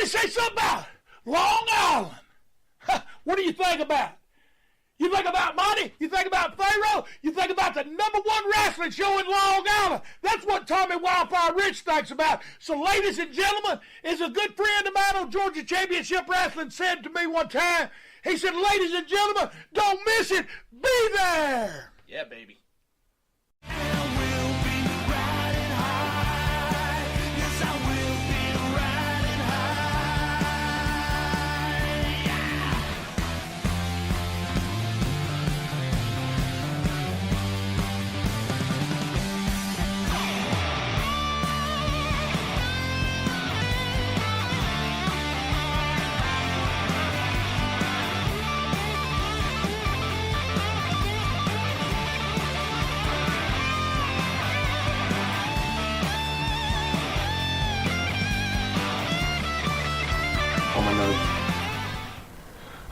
me say something about Long Island. What do you think about? You think about money? You think about Pharaoh? You think about the #1 wrestling show in Long Island? That's what Tommy Wildfire Rich thinks about. So, ladies and gentlemen, as a good friend of mine on Georgia Championship Wrestling said to me one time, he said, ladies and gentlemen, don't miss it. Be there. Yeah, baby.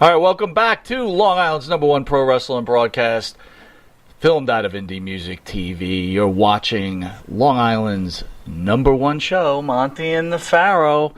All right, welcome back to Long Island's #1 pro wrestling broadcast, filmed out of Indie Music TV. You're watching Long Island's #1 show, Monty and the Pharaoh.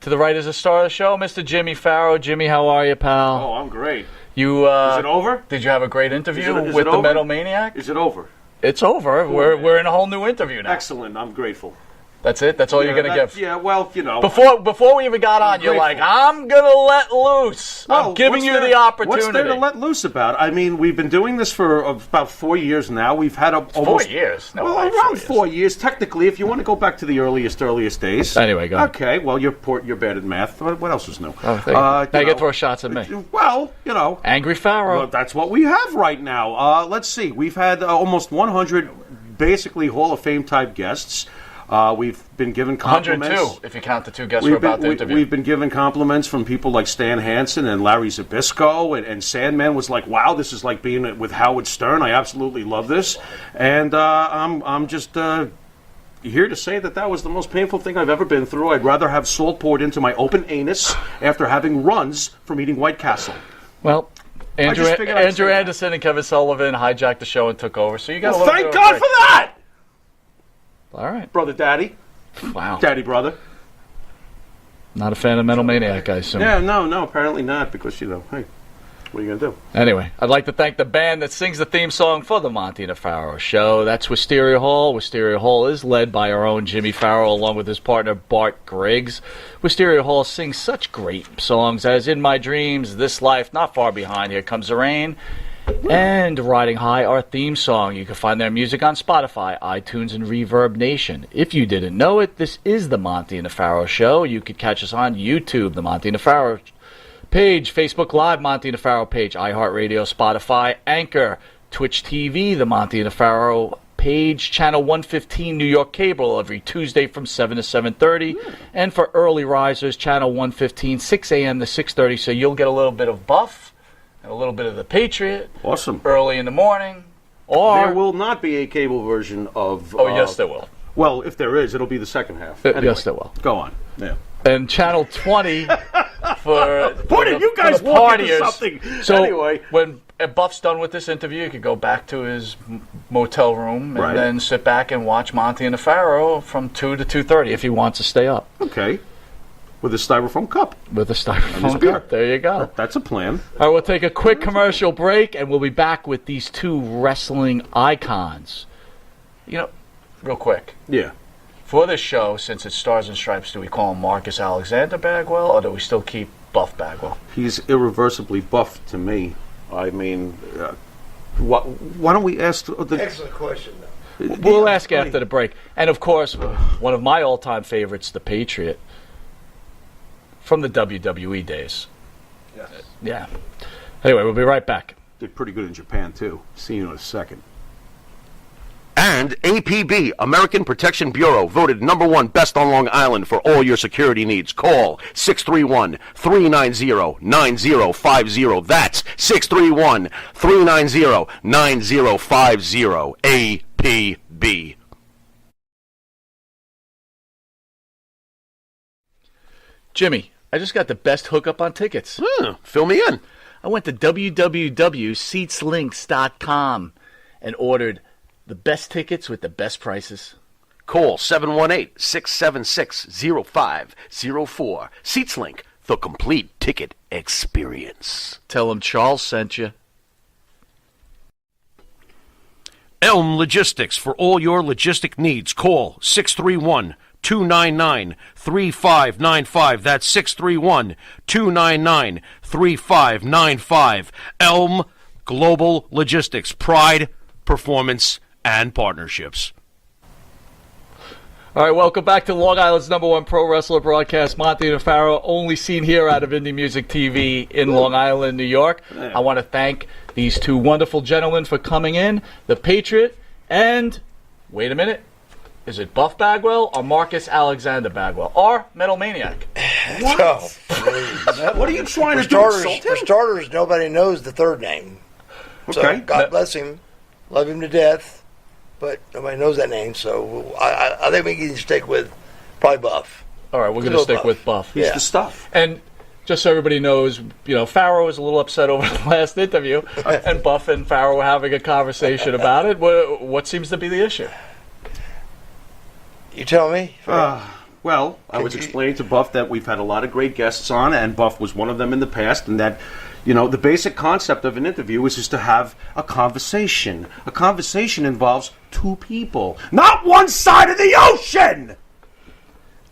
To the right is the star of the show, Mr. Jimmy Pharaoh. Jimmy, how are you, pal? Oh, I'm great. You is it over? Did you have a great interview is with it the over? Metal Maniac? Is it over? It's over. Cool, We're in a whole new interview now. Excellent. I'm grateful. That's it? That's all you're going to give? Yeah, well, you know. Before we even got on, you're like, I'm going to let loose. Well, I'm giving you the opportunity. What's there to let loose about? I mean, we've been doing this for about 4 years now. We've had almost 4 years. No, well, like around 4 years, technically, if you want to go back to the earliest days. Anyway, go ahead. Okay, well, you're bad at math. What else is new? Oh, thank you. Now you get to throw shots at me. Well, you know. Angry Pharaoh. Well, that's what we have right now. Let's see. We've had almost 100 basically Hall of Fame type guests. We've been given compliments. 102, if you count the two guests we're about to interview. We've been given compliments from people like Stan Hansen and Larry Zbyszko, and Sandman was like, wow, this is like being with Howard Stern. I absolutely love this. And I'm just here to say that was the most painful thing I've ever been through. I'd rather have salt poured into my open anus after having runs from eating White Castle. Well, Andrew Anderson and Kevin Sullivan hijacked the show and took over, so you got a little thank God for that! All right. Brother Daddy. Wow. Daddy brother. Not a fan of Metal Maniac, I assume. Yeah, no, apparently not, because, you know, hey, what are you going to do? Anyway, I'd like to thank the band that sings the theme song for the Monty and the Pharaoh show. That's Wisteria Hall. Wisteria Hall is led by our own Jimmy Pharaoh, along with his partner Bart Griggs. Wisteria Hall sings such great songs as In My Dreams, This Life, Not Far Behind, Here Comes the Rain, and Riding High, our theme song. You can find their music on Spotify, iTunes, and Reverb Nation. If you didn't know it, this is the Monty and the Pharaoh show. You could catch us on YouTube, the Monty and the Pharaoh page, Facebook Live, Monty and the Pharaoh page, iHeartRadio, Spotify, Anchor, Twitch TV, the Monty and the Pharaoh page, channel 115 New York Cable every Tuesday from 7 to 7:30, and for early risers, channel 115, 6 a.m. to 6:30, so you'll get a little bit of Buff and a little bit of the Patriot. Awesome. Early in the morning. Or there will not be a cable version of... Oh, yes, there will. Well, if there is, it'll be the second half. Anyway, yes, there will. Go on. Yeah. And channel 20 for you guys the walk into partiers. something. So anyway, when Buff's done with this interview, you could go back to his motel room and then sit back and watch Monty and the Pharaoh from 2 to 2:30 if he wants to stay up. Okay. With a styrofoam cup. With a styrofoam cup. There you go. That's a plan. All right, we'll take a quick commercial break, and we'll be back with these two wrestling icons. You know, real quick. Yeah. For this show, since it's Stars and Stripes, do we call him Marcus Alexander Bagwell, or do we still keep Buff Bagwell? He's irreversibly buff to me. I mean, why don't we ask... Excellent question, though. We'll ask after the break. And, of course, one of my all-time favorites, The Patriot, from the WWE days. Yes. Yeah. Anyway, we'll be right back. Did pretty good in Japan, too. See you in a second. And APB, American Protection Bureau, voted #1 best on Long Island for all your security needs. Call 631-390-9050. That's 631-390-9050. APB. Jimmy, I just got the best hookup on tickets. Fill me in. I went to www.seatslinks.com and ordered the best tickets with the best prices. Call 718-676-0504. SeatsLink, the complete ticket experience. Tell him Charles sent you. Elm Logistics, for all your logistic needs. Call 631-299-3595. That's 631-299-3595. Elm Global Logistics. Pride, performance, and partnerships. All right, welcome back to Long Island's #1 pro wrestler broadcast. Monty and Farrow, only seen here out of Indie Music TV in Long Island, New York. I want to thank these two wonderful gentlemen for coming in, the Patriot and, wait a minute, is it Buff Bagwell or Marcus Alexander Bagwell or Metal Maniac? What? What are you trying to do? For starters, nobody knows the third name. So, Okay. God bless him. Love him to death. But nobody knows that name, so I think we can stick with probably Buff. All right, we're going to stick with Buff. He's Yeah. the stuff. And just so everybody knows, Farrow was a little upset over the last interview, and Buff and Farrow were having a conversation about it. What seems to be the issue? You tell me. Well, I was explaining to Buff that we've had a lot of great guests on, and Buff was one of them in the past, and that, the basic concept of an interview is just to have a conversation. A conversation involves two people, not one side of the ocean!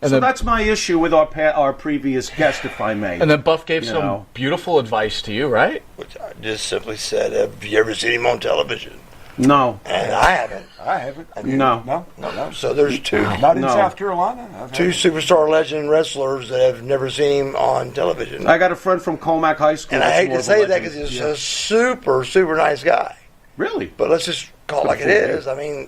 And So then, that's my issue with our previous guest, if I may. and then Buff gave You some know. beautiful advice to you, right? Which I just simply said, have you ever seen him on television? No. And I haven't. I haven't. No. No. So there's two. Not in No. South Carolina. I've Two had- superstar legend wrestlers that have never seen him on television. I got a friend from Comac High School. And I that's hate more to of a say that legend. because he's Yeah. a super, super nice guy. Really? But let's just call it like it Good is. I mean,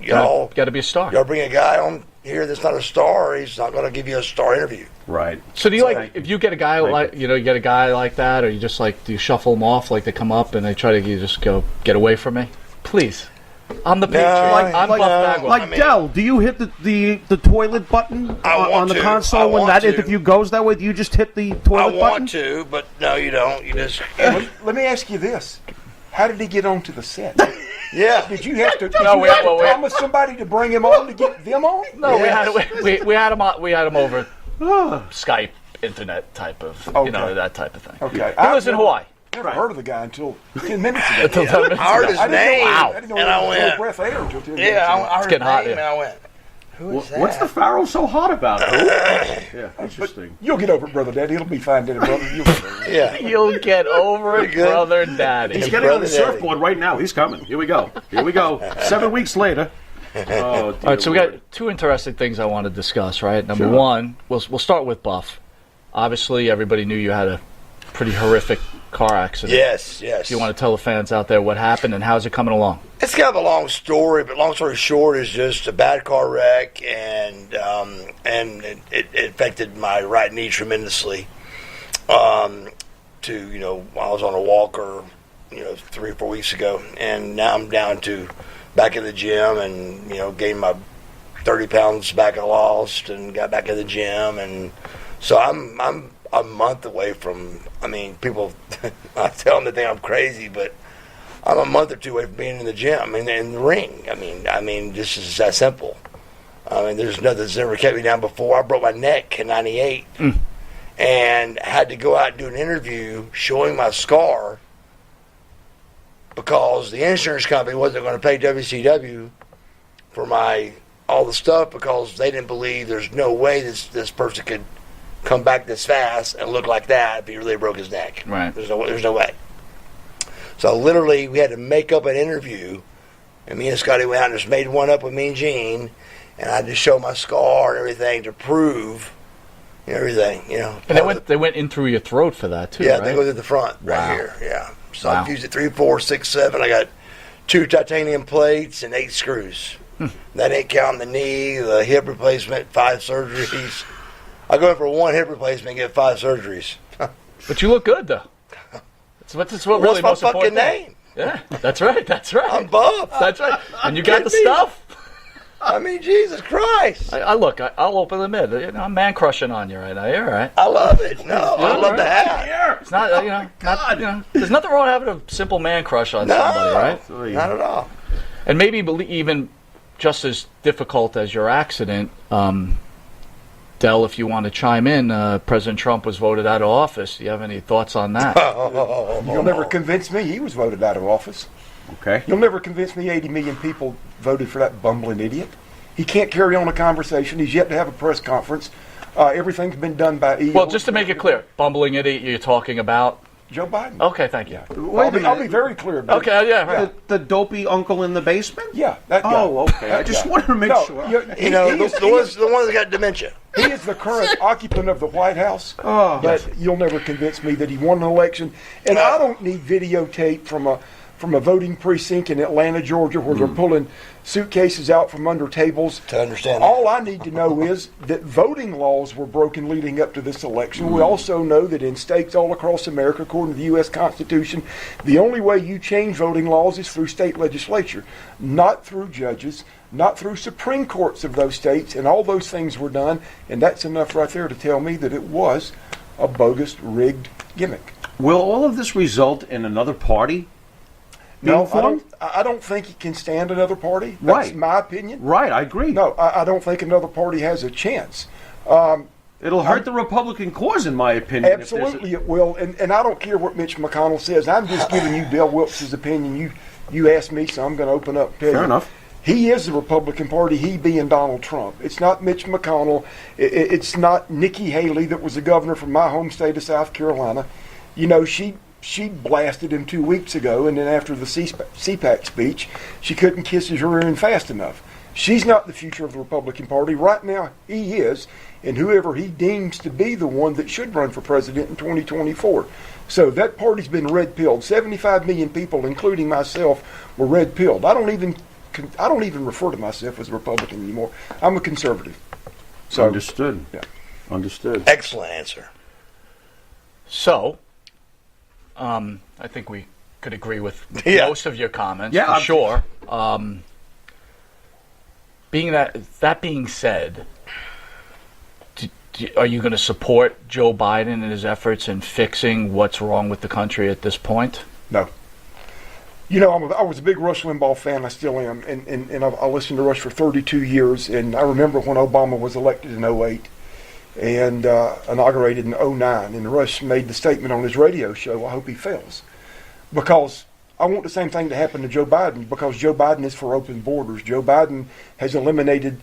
y'all Got to be a star. bring a guy on here that's not a star, he's not going to give you a star interview. Right. So do you Thank like if you get a guy like you get a guy like that, or you just do you shuffle them off like they come up and they try to you just go get away from me? Please, I'm the Patriot. I'm Buff Bagwell. Like I mean- Dell, do you hit the toilet button I want on the to. I console when want that to. interview goes that way? Do you just hit the I toilet button? want to, but no, you don't. You just Let me ask you this: how did he get onto the set? yeah. Did you have to, No, we- well, we- promise somebody to bring him on to get them on? No, Yes. we had him over Skype, internet type of that type of thing. Okay. He lives in Hawaii. Never heard of the guy until 10 minutes ago. Until 10 minutes I heard ago. his I didn't name, know, I didn't know and he I was went, a breath of air until 10 minutes yeah, ago. I heard getting his hot, name, yeah. and I went, who is that? What's the Pharaoh so hot about? Yeah, interesting. You'll get over it, Brother Daddy. It'll be fine, Daddy, brother. You'll get over it. Yeah. You'll get over it, Pretty good. brother, daddy. He's getting on the Brother Daddy. surfboard right now. He's coming. Here we go. 7 weeks later. Oh, dear All right, so we Lord. got two interesting things I want to discuss, right? Number one, we'll start with Buff. Obviously, everybody knew you had a pretty horrific car accident. Yes. Do you want to tell the fans out there what happened and how's it coming along? It's kind of a long story, but long story short is just a bad car wreck, and it affected my right knee tremendously. While I was on a walker, 3 or 4 weeks ago, and now I'm down to back in the gym, and gained my 30 pounds back I lost, and got back in the gym, and so I'm a month away from. I mean, people, I tell them they think I'm crazy, but I'm a month or two away from being in the gym and in the ring. I mean, this is that simple. I mean, there's nothing that's ever kept me down before. I broke my neck in '98 and had to go out and do an interview showing my scar because the insurance company wasn't going to pay WCW for all the stuff because they didn't believe there's no way this person could come back this fast and look like that if he really broke his neck. Right. There's no way. So literally, we had to make up an interview, and me and Scotty went out and just made one up with me and Gene, and I just showed my scar and everything to prove everything. And they went in through your throat for that too, yeah, right? they go to the front Wow. right here. Yeah. So Wow. I've used it 3, 4, 6, 7. I got 2 titanium plates and 8 screws. That ain't counting the knee, the hip replacement, 5 surgeries. I go in for 1 hip replacement and get 5 surgeries. But you look good though. That's what really What's my most fucking important thing. name? Yeah, that's right. I'm Buff. That's right. And you got the kidding me? stuff. I mean, Jesus Christ. I'll openly admit, I'm man crushing on you right now. You're all right. I love it. No, I love the hat. It's not, there's nothing wrong with having a simple man crush on No, somebody, right? not at all. And maybe even just as difficult as your accident, Del, if you want to chime in, President Trump was voted out of office. Do you have any thoughts on that? You'll never convince me he was voted out of office. Okay. You'll never convince me 80 million people voted for that bumbling idiot. He can't carry on a conversation. He's yet to have a press conference. Everything's been done by email. Well, just to make it clear, bumbling idiot you're talking about. Joe Biden. Okay, thank you. I'll be very clear about it. Okay, yeah, right. The dopey uncle in the basement? Yeah, that guy. Oh, okay. I just wanted to make sure. The one that got dementia. He is the current occupant of the White House, Oh. but you'll never convince me that he won an election. And I don't need videotape from a voting precinct in Atlanta, Georgia, where they're pulling suitcases out from under tables. To understand that. All I need to know is that voting laws were broken leading up to this election. We also know that in states all across America, according to the U.S. Constitution, the only way you change voting laws is through state legislature, not through judges, not through Supreme Courts of those states, and all those things were done, and that's enough right there to tell me that it was a bogus, rigged gimmick. Will all of this result in another party? No, formed? I don't think he can stand another party. That's Right. my opinion. Right, I agree. No, I don't think another party has a chance. It'll hurt the Republican cause, in my opinion. if there's a- Absolutely, it will. And I don't care what Mitch McConnell says. I'm just giving you Bill Wilkes' opinion. You asked me, so I'm going to open up and tell you. Fair enough. He is the Republican Party, he being Donald Trump. It's not Mitch McConnell. It's not Nikki Haley that was the governor from my home state of South Carolina. You know, she blasted him 2 weeks ago, and then after the CPAC speech, she couldn't kiss his rear end fast enough. She's not the future of the Republican Party. Right now, he is, and whoever he deems to be the one that should run for president in 2024. So that party's been red-pilled. 75 million people, including myself, were red-pilled. I don't even refer to myself as a Republican anymore. I'm a conservative. So, Understood. Yeah. Understood. Excellent answer. So, I think we could agree with Yeah. most of your comments, Yeah, for I'm- sure. That being said, are you going to support Joe Biden in his efforts in fixing what's wrong with the country at this point? no. You know, I was a big Rush Limbaugh fan. I still am. And I listened to Rush for 32 years. And I remember when Obama was elected in 08 and inaugurated in 09. And Rush made the statement on his radio show, I hope he fails. Because I want the same thing to happen to Joe Biden, because Joe Biden is for open borders. Joe Biden has eliminated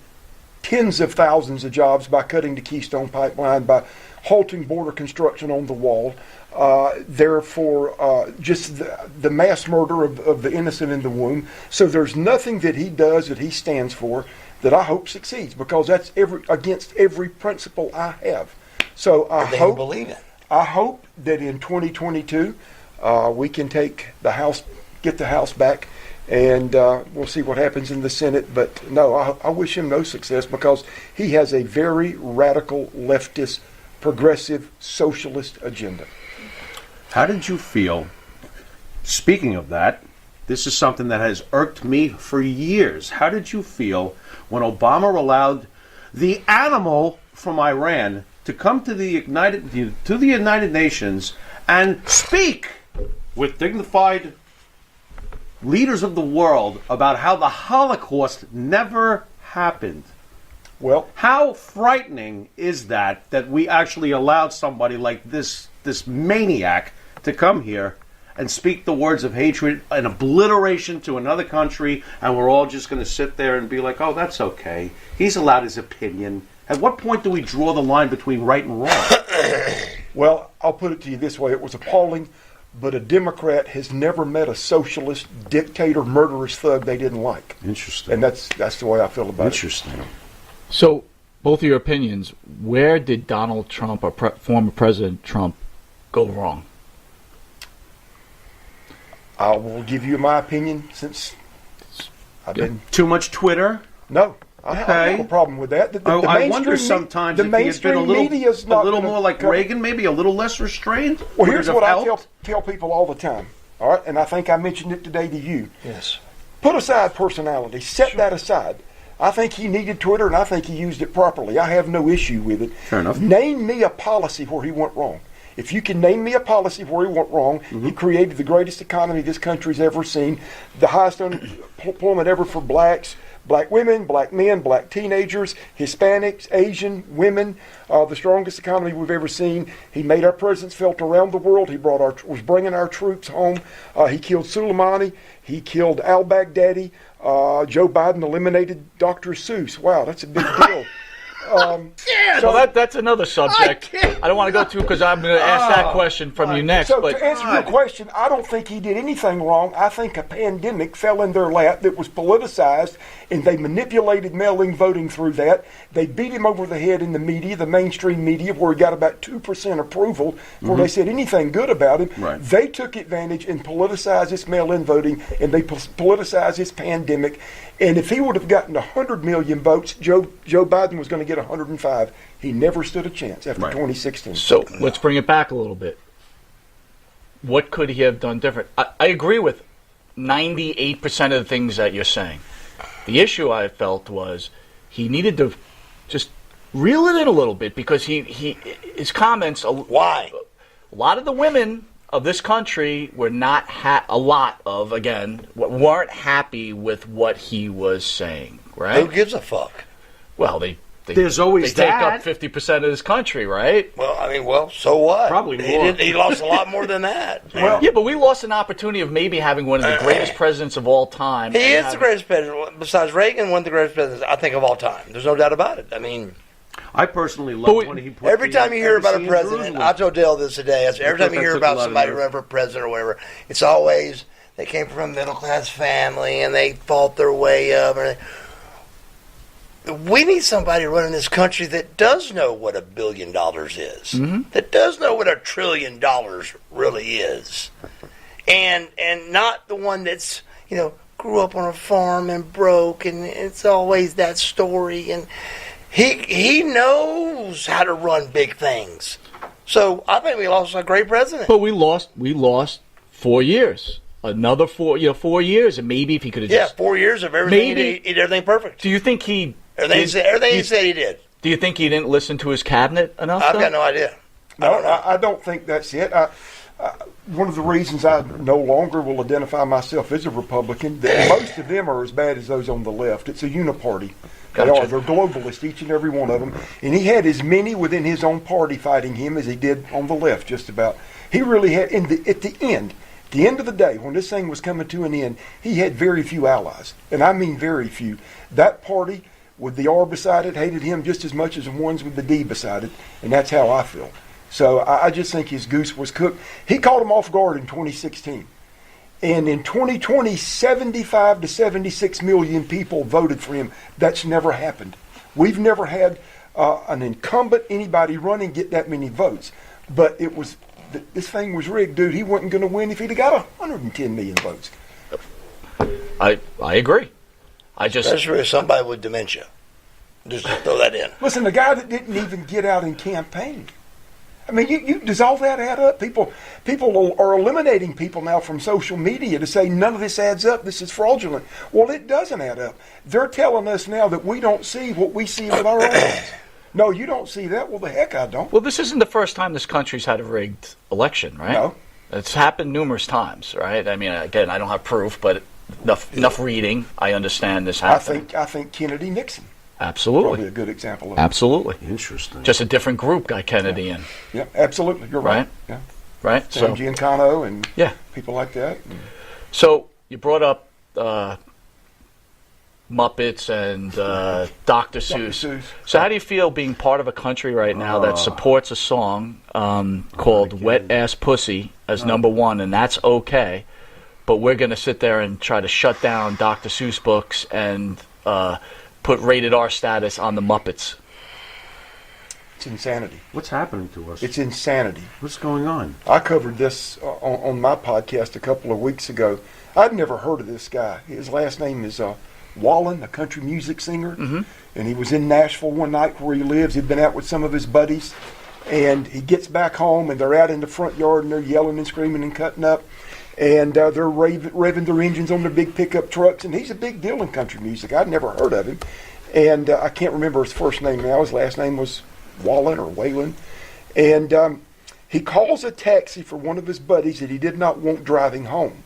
tens of thousands of jobs by cutting the Keystone Pipeline, by halting border construction on the wall. Therefore, just the mass murder of the innocent in the womb. So there's nothing that he does that he stands for that I hope succeeds, because that's against every principle I have. So I They hope believe it. I hope that in 2022 we can get the House back, and we'll see what happens in the Senate. But no, I wish him no success, because he has a very radical, leftist, progressive, socialist agenda. How did you feel? Speaking of that, this is something that has irked me for years. How did you feel when Obama allowed the animal from Iran to come to the United Nations and speak with dignified leaders of the world about how the Holocaust never happened? Well, How frightening is that we actually allowed somebody like this maniac to come here and speak the words of hatred and obliteration to another country, and we're all just going to sit there and be like, oh, that's okay. He's allowed his opinion. At what point do we draw the line between right and wrong? well, I'll put it to you this way. It was appalling, but a Democrat has never met a socialist, dictator, murderous thug they didn't like. Interesting. And that's the way I feel about it. Interesting. So, both of your opinions, where did Donald Trump, or former President Trump, go wrong? I will give you my opinion, since I've been... Too much Twitter? No, I don't have a problem with that. The I wonder mainstream sometimes the if he had been mainstream a little media's not gonna more like cover- Reagan, maybe a little less restrained. Well, Would here's it what have I helped? tell people all the time. All right, and I think I mentioned it today to you. Yes. Put aside personality. Set that aside. I think he needed Twitter, and I think he used it properly. I have no issue with it. Fair enough. Name me a policy where he went wrong. If you can name me a policy where he went wrong, he created the greatest economy this country's ever seen, the highest unemployment ever for blacks, Black women, black men, black teenagers, Hispanics, Asian, women, the strongest economy we've ever seen. He made our presence felt around the world. He was bringing our troops home. He killed Soleimani. He killed al-Baghdadi. Joe Biden eliminated Dr. Seuss. Wow, that's a big deal. So that's another subject. I don't want to go to because I'm going to ask that question from you next. So but to answer your question, I don't think he did anything wrong. I think a pandemic fell in their lap that was politicized, and they manipulated mail-in voting through that. They beat him over the head in the media, the mainstream media, where he got about 2% approval before they said anything good about him. Right. They took advantage and politicized this mail-in voting, and they politicized this pandemic. And if he would have gotten 100 million votes, Joe Biden was going to get 105. He never stood a chance after 2016. So let's bring it back a little bit. What could he have done different? I agree with 98% of the things that you're saying. The issue I felt was he needed to just reel it in a little bit because his comments. Why? A lot of the women of this country were not weren't happy with what he was saying. Right? Who gives a fuck? Well, they There's always take that. up 50% of this country, right? Well, so what? Probably He more. He lost a lot more than that. Yeah, but we lost an opportunity of maybe having one of the greatest presidents of all time. He is the greatest president. Besides Reagan, one of the greatest presidents, I think, of all time. There's no doubt about it. I mean, I personally love when he put every time you hear about a embassy in president, Jerusalem. I told Dale this today. I said, every time you that hear took a about lot of somebody nerve. running for president or whatever, it's always they came from a middle class family and they fought their way up. We need somebody running this country that does know what $1 billion is, that does know what $1 trillion really is, and not the one that's grew up on a farm and broke, and it's always that story. And he knows how to run big things. So I think we lost a great president. But we lost 4 years. Another 4 years, and maybe if he could have 4 years of everything, he did everything perfect. Do you think he? Everything he said he did. Do you think he didn't listen to his cabinet enough? I've got no idea. I don't think that's it. One of the reasons I no longer will identify myself as a Republican, that most of them are as bad as those on the left. It's a uniparty. They Gotcha. are. They're globalists, each and every one of them. And he had as many within his own party fighting him as he did on the left, just about. He really had, at the end of the day, when this thing was coming to an end, he had very few allies. And I mean very few. That party with the R beside it hated him just as much as the ones with the D beside it. And that's how I feel. So I just think his goose was cooked. He caught him off guard in 2016. And in 2020, 75 to 76 million people voted for him. That's never happened. We've never had an incumbent, anybody running, get that many votes. But this thing was rigged, dude. He wasn't going to win if he'd have got 110 million votes. I agree. Especially somebody with dementia. Just throw that in. Listen, the guy that didn't even get out and campaign. I mean, does all that add up? People are eliminating people now from social media to say none of this adds up. This is fraudulent. Well, it doesn't add up. They're telling us now that we don't see what we see with our own eyes. No, you don't see that. Well, the heck I don't. Well, this isn't the first time this country's had a rigged election, right? No. It's happened numerous times, right? I mean, again, I don't have proof, but enough reading, I understand this happened. I think Kennedy Nixon. Absolutely. Probably a good example of it. Absolutely. Interesting. Just a different group got Kennedy in. Yeah, absolutely. You're right. Right. Yeah. Right? Sam Giancano and Yeah. people like that. So you brought up Muppets and Dr. Seuss. Seuss. So how do you feel being part of a country right now that supports a song called Wet Ass Pussy as number one, and that's okay, but we're going to sit there and try to shut down Dr. Seuss books and put rated R status on the Muppets? It's insanity. What's happening to us? It's insanity. What's going on? I covered this on my podcast a couple of weeks ago. I'd never heard of this guy. His last name is Wallen, a country music singer. Mm-hmm. And he was in Nashville one night where he lives. He'd been out with some of his buddies. And he gets back home, and they're out in the front yard, and they're yelling and screaming and cutting up. And they're revving their engines on their big pickup trucks. And he's a big deal in country music. I'd never heard of him. And I can't remember his first name now. His last name was Wallen or Whalen. And he calls a taxi for one of his buddies that he did not want driving home.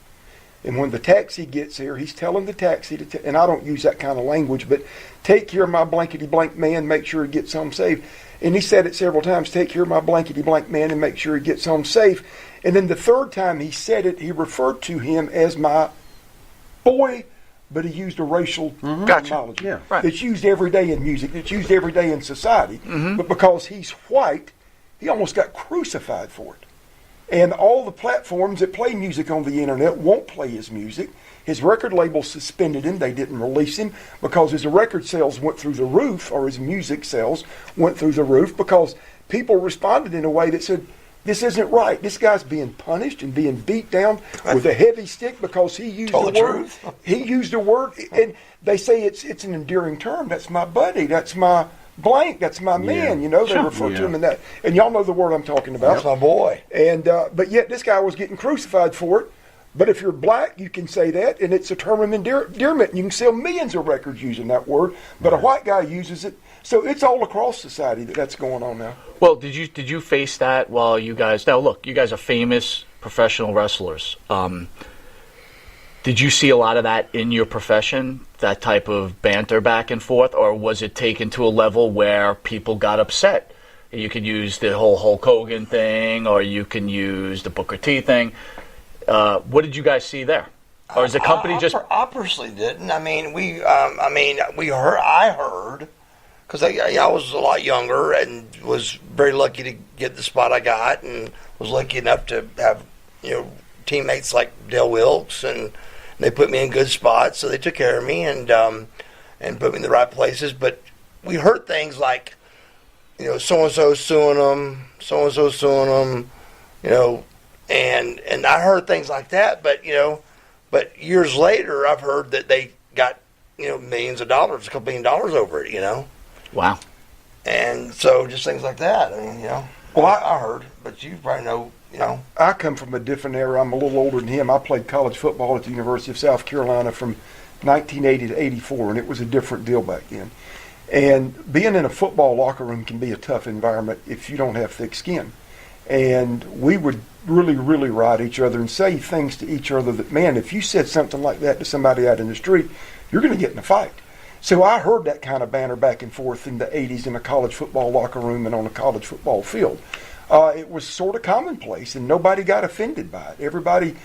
And when the taxi gets here, he's telling the taxi to, and I don't use that kind of language, but take care of my blankety blank man, make sure he gets home safe. And he said it several times, take care of my blankety blank man and make sure he gets home safe. And then the third time he said it, he referred to him as my boy, but he used a racial terminology. Yeah. Right. It's used every day in music. It's used every day in society. But because he's white, he almost got crucified for it. And all the platforms that play music on the internet won't play his music. His record label suspended him. They didn't release him because his record sales went through the roof, or his music sales went through the roof, because people responded in a way that said, this isn't right. This guy's being punished and being beat down with a heavy stick because he used Told the the word. truth. He used a word, and they say it's an endearing term. That's my buddy. That's my blank. That's my man. You know, they refer to him in that. And y'all know the word I'm talking about. That's my boy. And but yet this guy was getting crucified for it. But if you're black, you can say that, and it's a term of endearment. You can sell millions of records using that word, but a white guy uses it. So it's all across society that's going on now. Well, did you face that while you guys? Now, look, you guys are famous professional wrestlers. Did you see a lot of that in your profession? That type of banter back and forth, or was it taken to a level where people got upset? You could use the whole Hulk Hogan thing, or you can use the Booker T thing. What did you guys see there? Or is the company just? I personally didn't. I mean, I heard, because I was a lot younger and was very lucky to get the spot I got, and was lucky enough to have teammates like Dale Wilkes, and they put me in good spots, so they took care of me and put me in the right places. But we heard things like, so and so suing them, so and so suing them, and I heard things like that. But years later, I've heard that they got millions of dollars, a couple $1 million over it, Wow. And so just things like that. I mean, well, I heard, but you probably know. I come from a different era. I'm a little older than him. I played college football at the University of South Carolina from 1980 to 84, and it was a different deal back then. And being in a football locker room can be a tough environment if you don't have thick skin. And we would really, really ride each other and say things to each other that, man, if you said something like that to somebody out in the street, you're going to get in a fight. So I heard that kind of banter back and forth in the 80s in a college football locker room and on a college football field. It was sort of commonplace, and nobody got offended by it. Everybody,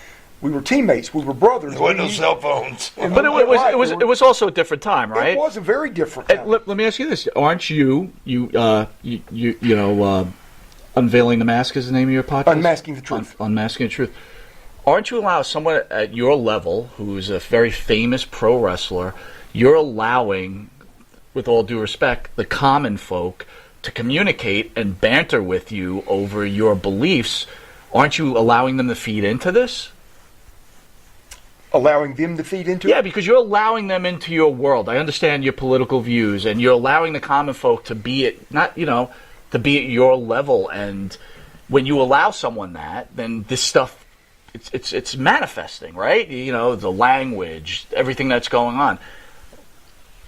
we were teammates, we were brothers. There wasn't no cell phones. But it was also a different time, right? It was a very different time. Let me ask you this: aren't you Unveiling the Mask is the name of your podcast? Unmasking the Truth. Unmasking the Truth. Aren't you allowing someone at your level, who's a very famous pro wrestler, you're allowing, with all due respect, the common folk to communicate and banter with you over your beliefs? Aren't you allowing them to feed into this? Allowing them to feed into it? Yeah, because you're allowing them into your world. I understand your political views, and you're allowing the common folk to be at to be at your level. And when you allow someone that, then this stuff, it's manifesting, right? The language, everything that's going on.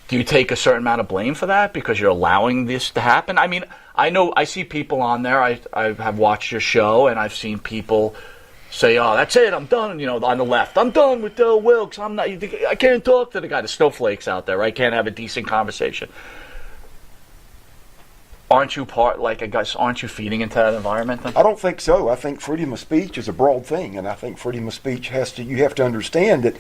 Do you take a certain amount of blame for that because you're allowing this to happen? I mean, I see people on there. I have watched your show, and I've seen people say, "Oh, that's it, I'm done." On the left, "I'm done with Del Wilkes. I can't talk to the guy." The snowflakes out there, right? Can't have a decent conversation. Aren't you aren't you feeding into that environment then? I don't think so. I think freedom of speech is a broad thing, and I think freedom of speech you have to understand that.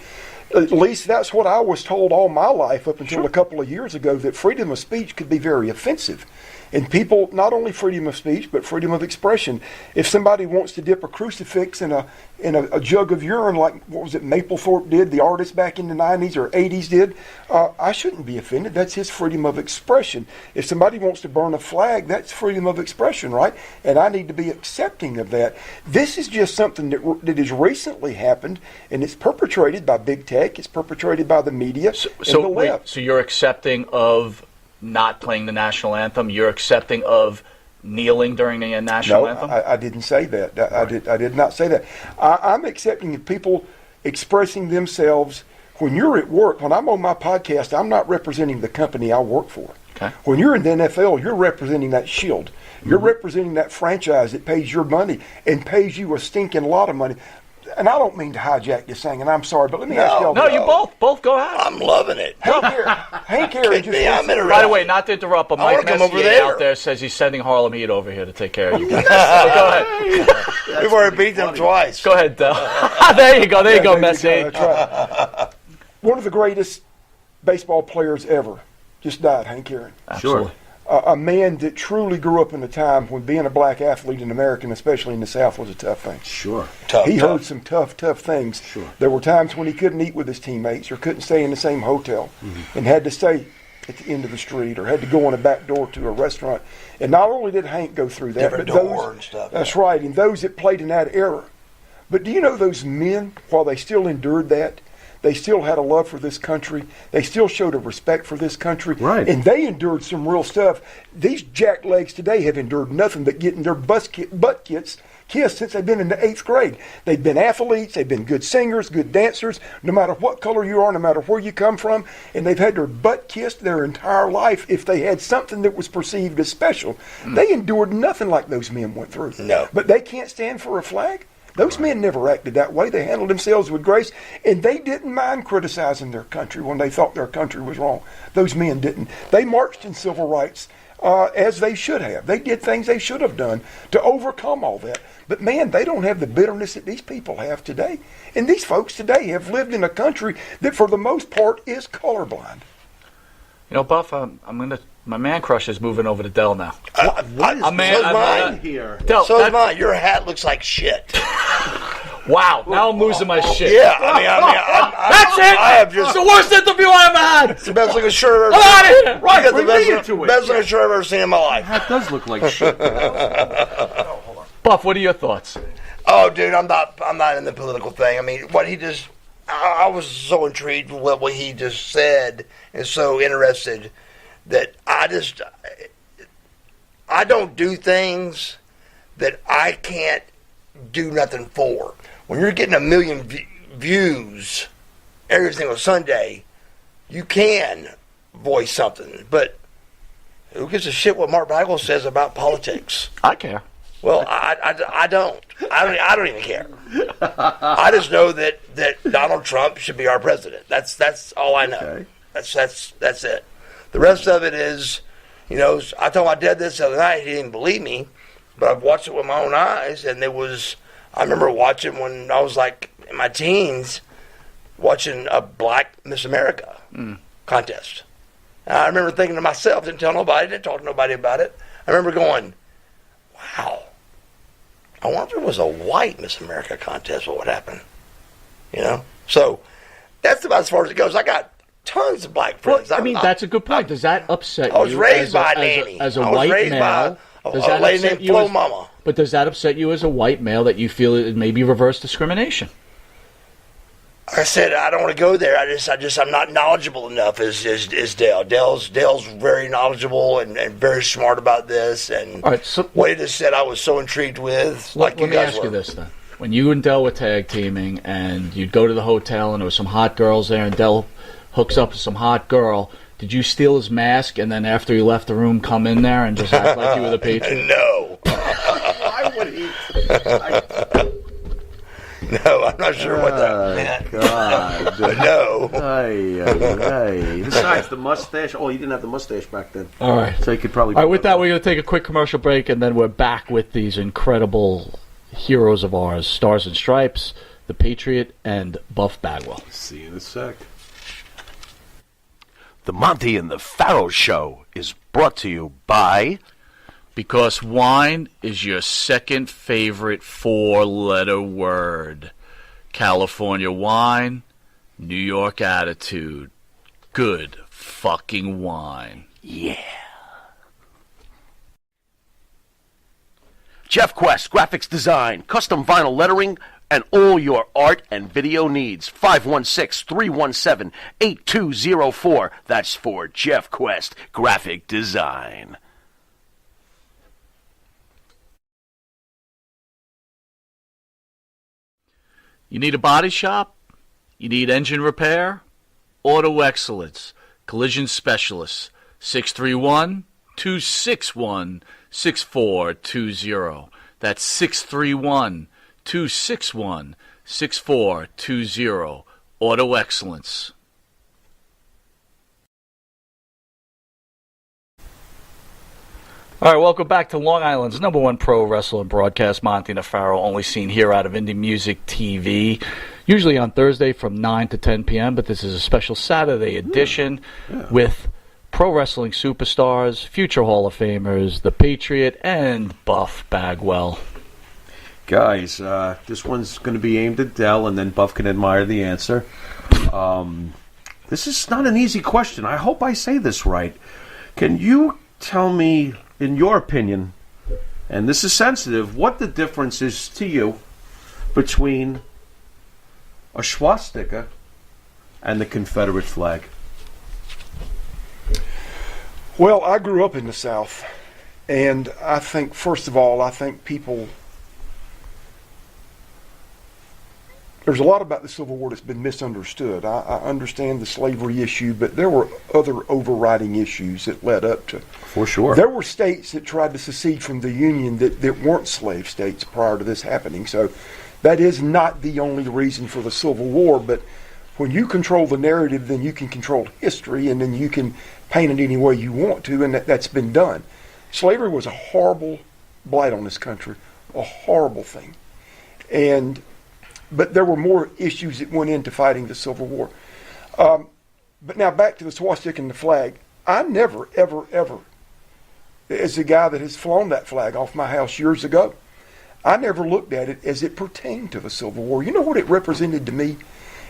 At least that's what I was told all my life up until a couple of years ago, that freedom of speech could be very offensive. And people, not only freedom of speech, but freedom of expression. If somebody wants to dip a crucifix in a jug of urine, like, what was it, Mapplethorpe did, the artist back in the 90s or 80s did, I shouldn't be offended. That's his freedom of expression. If somebody wants to burn a flag, that's freedom of expression, right? And I need to be accepting of that. This is just something that has recently happened, and it's perpetrated by big tech. It's perpetrated by the media and the left. So you're accepting of not playing the national anthem? You're accepting of kneeling during the national anthem? No, I didn't say that. I did not say that. I'm accepting of people expressing themselves. When you're at work, when I'm on my podcast, I'm not representing the company I work for. Okay. When you're in the NFL, you're representing that shield. You're representing that franchise that pays your money and pays you a stinking lot of money. and I don't mean to hijack this thing, and I'm sorry, but let me ask y'all. No, you both go ahead. I'm loving it. Hank Aaron just I'm interested. By the way, not to interrupt, but I Mike wanna come over Messier there. out there says he's sending Harlem Heat over here to take care of you guys. So go ahead. We've already beat them twice. Go ahead, Del. There you go, Messier. That's right. One of the greatest baseball players ever just died, Hank Aaron. Absolutely. A man that truly grew up in a time when being a black athlete in America, and especially in the South, was a tough thing. Sure. He heard some tough things. Sure. There were times when he couldn't eat with his teammates or couldn't stay in the same hotel and had to stay at the end of the street or had to go on a back door to a restaurant. And not only did Hank go through that, Different but door those, and stuff. that's right, and those that played in that era. But do you know those men, while they still endured that, they still had a love for this country. They still showed a respect for this country. Right. And they endured some real stuff. These jacklegs today have endured nothing but getting their butt kissed since they've been in the 8th grade. They've been athletes. They've been good singers, good dancers, no matter what color you are, no matter where you come from. And they've had their butt kissed their entire life if they had something that was perceived as special. They endured nothing like those men went through. No. But they can't stand for a flag? Those men never acted that way. They handled themselves with grace, and they didn't mind criticizing their country when they thought their country was wrong. Those men didn't. They marched in civil rights as they should have. They did things they should have done to overcome all that. But man, they don't have the bitterness that these people have today. And these folks today have lived in a country that for the most part is colorblind. You know, Buff, my man crush is moving over to Dell now. What man- so's I'm mine. here? Dell, So is mine. Your hat looks like shit. wow, now I'm losing my shit. Yeah, I That's it! I have just It's the worst interview I ever had! it's the best looking shirt I've Get ever out of here! I Right, got the bring me best, into it. best looking shirt I've ever seen in my life. That does look like shit. Buff, what are your thoughts? Oh, dude, I'm not in the political thing. I mean, what he just, I was so intrigued with what he just said and so interested that I don't do things that I can't do nothing for. When you're getting 1 million views every single Sunday, you can voice something. But who gives a shit what Mark Bagwell says about politics? I care. Well, I don't. I don't even care. I just know that Donald Trump should be our president. That's all I know. Okay. That's it. The rest of it is, you know, I told my dad this the other night. He didn't believe me, but I've watched it with my own eyes, and I remember watching when I was like in my teens, watching a Black Miss America contest. And I remember thinking to myself, didn't tell nobody, didn't talk to nobody about it. I remember going, wow, I wonder if there was a white Miss America contest, what would happen? You know? So that's about as far as it goes. I got tons of black Well, friends. I mean, that's a good point. Does that upset you? I was raised by a as nanny. As a I was white raised male, by does a that lady upset named you? Flo Mama. But does that upset you as a white male that you feel it may be reverse discrimination? Like I said, I don't want to go there. I'm not knowledgeable enough as Dale. Dale's very knowledgeable and very smart about this. And All right, so what he just said, I was so intrigued with. let you me guys ask were. you this then. When you and Dell were tag teaming and you'd go to the hotel and there was some hot girls there and Dell hooks up with some hot girl, did you steal his mask and then after he left the room come in there and just act like you were the Patriot? No. Why would he? No, I'm not sure what that meant. God. But no. Besides the mustache. Oh, you didn't have the mustache back then. All right. So you could probably. All right, with that, we're going to take a quick commercial break, and then we're back with these incredible heroes of ours, Stars and Stripes, the Patriot, and Buff Bagwell. See you in a sec. The Monty and the Pharaoh Show is brought to you by... Because wine is your second favorite four-letter word. California wine, New York attitude. Good fucking wine. Yeah. Jeff Quest, graphics design, custom vinyl lettering, and all your art and video needs. 516-317-8204. That's for Jeff Quest, graphic design. You need a body shop? You need engine repair? Auto Excellence, Collision Specialists, 631-261-6420. That's 631-261-6420. 6420. Auto Excellence. All right, welcome back to Long Island's number one pro wrestling broadcast. Monty Nefaro, only seen here out of Indie Music TV, usually on Thursday from 9 to 10 p.m., but this is a special Saturday edition with pro wrestling superstars, future Hall of Famers, The Patriot, and Buff Bagwell. Guys, this one's going to be aimed at Dell, and then Buff can admire the answer. This is not an easy question. I hope I say this right. Can you tell me, in your opinion, and this is sensitive, what the difference is to you between a swastika and the Confederate flag? Well, I grew up in the South, and I think, first of all, I think people... There's a lot about the Civil War that's been misunderstood. I understand the slavery issue, but there were other overriding issues that led up to... For sure. There were states that tried to secede from the Union that weren't slave states prior to this happening. So that is not the only reason for the Civil War, but when you control the narrative, then you can control history, and then you can paint it any way you want to, and that's been done. Slavery was a horrible blight on this country, a horrible thing. But there were more issues that went into fighting the Civil War. But now back to the swastika and the flag. I never, ever, ever, as a guy that has flown that flag off my house years ago, I never looked at it as it pertained to the Civil War. You know what it represented to me?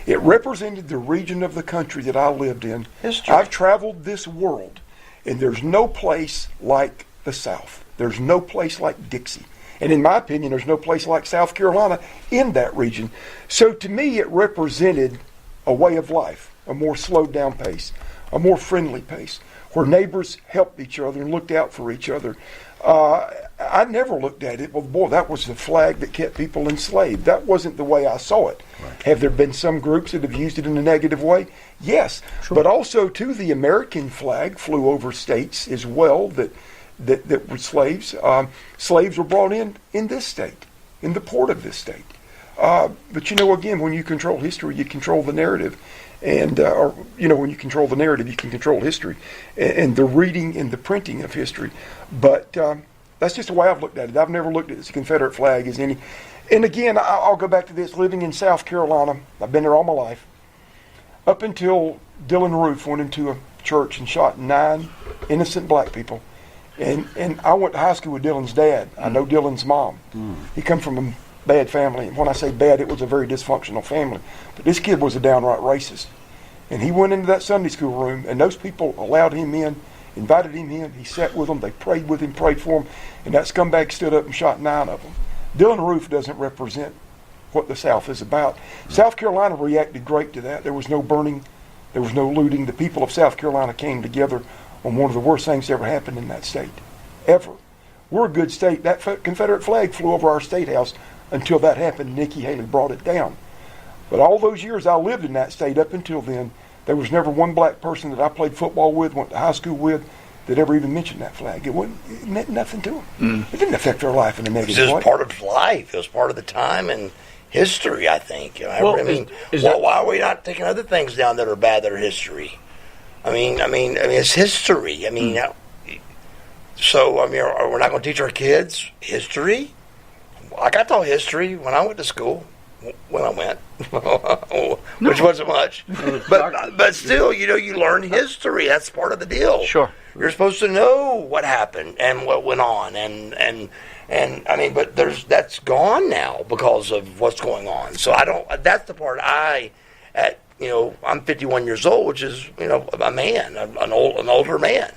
It represented the region of the country that I lived in. History. I've traveled this world, and there's no place like the South. There's no place like Dixie. And in my opinion, there's no place like South Carolina in that region. So to me, it represented a way of life, a more slowed down pace, a more friendly pace, where neighbors helped each other and looked out for each other. I never looked at it, well, boy, that was the flag that kept people enslaved. That wasn't the way I saw it. Right. Have there been some groups that have used it in a negative way? Yes. Sure. But also, too, the American flag flew over states as well that were slaves. Slaves were brought in this state, in the port of this state. But again, when you control history, you control the narrative. And, when you control the narrative, you can control history and the reading and the printing of history. But that's just the way I've looked at it. I've never looked at the Confederate flag as any. And again, I'll go back to this. Living in South Carolina, I've been there all my life. Up until Dylan Roof went into a church and shot 9 innocent black people. And I went to high school with Dylan's dad. I know Dylan's mom. He come from a bad family. And when I say bad, it was a very dysfunctional family. But this kid was a downright racist. And he went into that Sunday school room, and those people allowed him in, invited him in. He sat with them. They prayed with him, prayed for him. And that scumbag stood up and shot 9 of them. Dylan Roof doesn't represent what the South is about. South Carolina reacted great to that. There was no burning. There was no looting. The people of South Carolina came together on one of the worst things that ever happened in that state, ever. We're a good state. That Confederate flag flew over our state house until that happened. Nikki Haley brought it down. But all those years I lived in that state up until then, there was never one black person that I played football with, went to high school with, that ever even mentioned that flag. It meant nothing to them. It didn't affect their life in a negative way. It was part of life. It was part of the time and history, I think. Well, why are we not taking other things down that are bad that are history? I mean, it's history. So we're not going to teach our kids history. I got taught history when I went to school. When I went, which wasn't much, but still, you learn history. That's part of the deal. Sure, you're supposed to know what happened and what went on, but that's gone now because of what's going on. So I don't. That's the part I'm 51 years old, which is a man, an older man.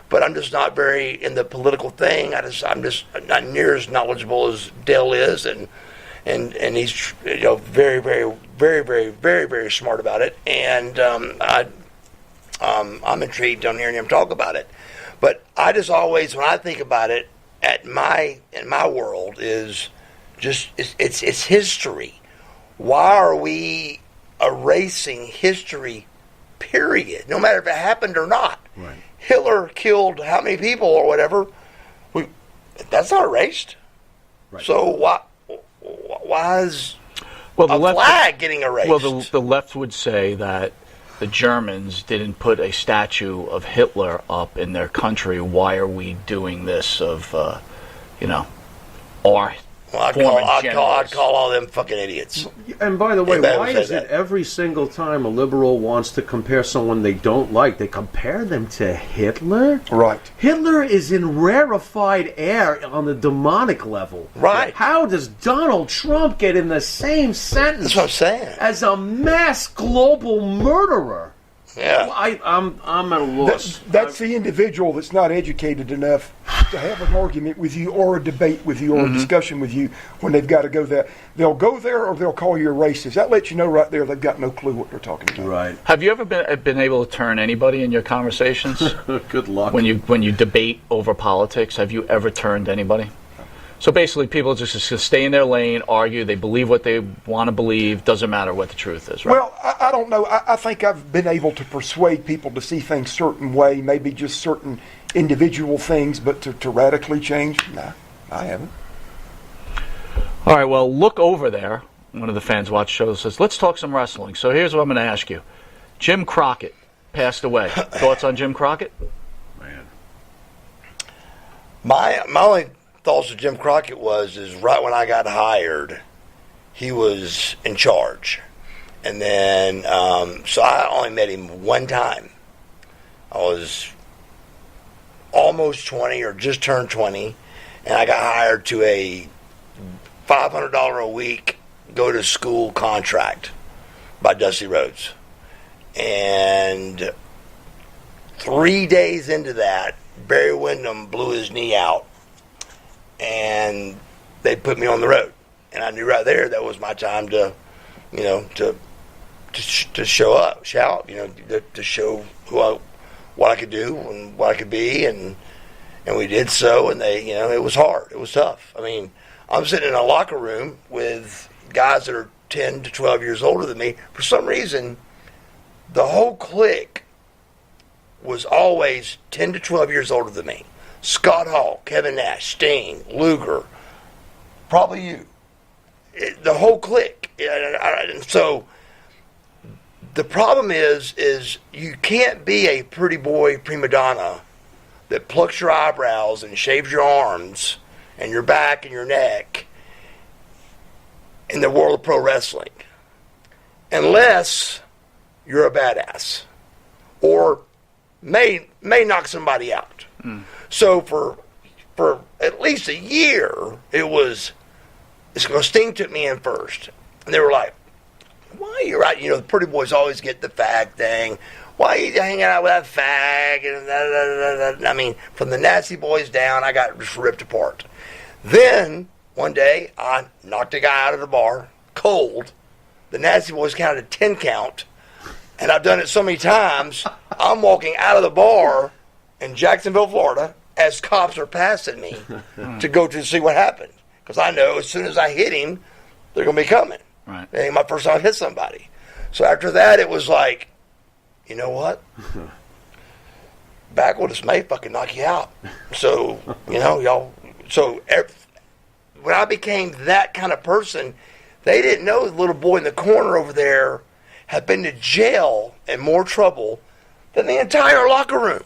But I'm just not very in the political thing. I'm just not near as knowledgeable as Dale is, and he's very, very, very, very, very, very smart about it. And I'm intrigued on hearing him talk about it. But I just always, when I think about it, in my world is just it's history. Why are we erasing history? Period. No matter if it happened or not. Right. Hitler killed how many people or whatever? That's not erased. Right. So why is Well, the a left, flag getting erased. well, the left would say that the Germans didn't put a statue of Hitler up in their country. Why are we doing this? Our Well, I'd former call generals. all them fucking idiots. And by the way, Anybody why would say is it that. every single time a liberal wants to compare someone they don't like, they compare them to Hitler? Right. Hitler is in rarefied air on the demonic level. Right. How does Donald Trump get in the same sentence That's what I'm saying. as a mass global murderer? Yeah. I'm at a loss. That's the individual that's not educated enough to have an argument with you or a debate with you or a discussion with you when they've got to go there. They'll go there or they'll call you a racist. That lets you know right there they've got no clue what they're talking about. Right. Have you ever been able to turn anybody in your conversations Good luck. when you debate over politics? Have you ever turned anybody? So basically, people just stay in their lane, argue. They believe what they want to believe. Doesn't matter what the truth is, right? Well, I don't know. I think I've been able to persuade people to see things a certain way, maybe just certain individual things, but to radically change, nah, I haven't. All right, well, look over there. One of the fans watch shows says, let's talk some wrestling. So here's what I'm going to ask you. Jim Crockett passed away. Thoughts on Jim Crockett? Man. My only thoughts of Jim Crockett is right when I got hired, he was in charge. And then, so I only met him one time. I was almost 20 or just turned 20, and I got hired to a $500 a week go to school contract by Dusty Rhodes. And 3 days into that, Barry Windham blew his knee out, and they put me on the road. And I knew right there that was my time to show up, shout, to show what I could do and what I could be, and we did so. And they, it was hard, it was tough. I mean, I'm sitting in a locker room with guys that are 10 to 12 years older than me. For some reason, the whole clique was always 10 to 12 years older than me. Scott Hall, Kevin Nash, Sting, Luger, probably you. The whole clique. And so the problem is you can't be a pretty boy prima donna that plucks your eyebrows and shaves your arms and your back and your neck in the world of pro wrestling unless you're a badass or may knock somebody out. So for at least a year, it's because Sting took me in first. And they were like, why are you right? The pretty boys always get the fag thing. Why are you hanging out with that fag? And I mean, from the Nasty Boys down, I got just ripped apart. Then, one day, I knocked a guy out of the bar, cold. The Nasty Boys counted a 10 count. And I've done it so many times, I'm walking out of the bar in Jacksonville, Florida, as cops are passing me to go to see what happened. Because I know as soon as I hit him, they're going to be coming. Right. It ain't my first time I've hit somebody. So after that, it was like, you know what? Backwoods may fucking knock you out. So, y'all. So when I became that kind of person, they didn't know the little boy in the corner over there had been to jail and more trouble than the entire locker room.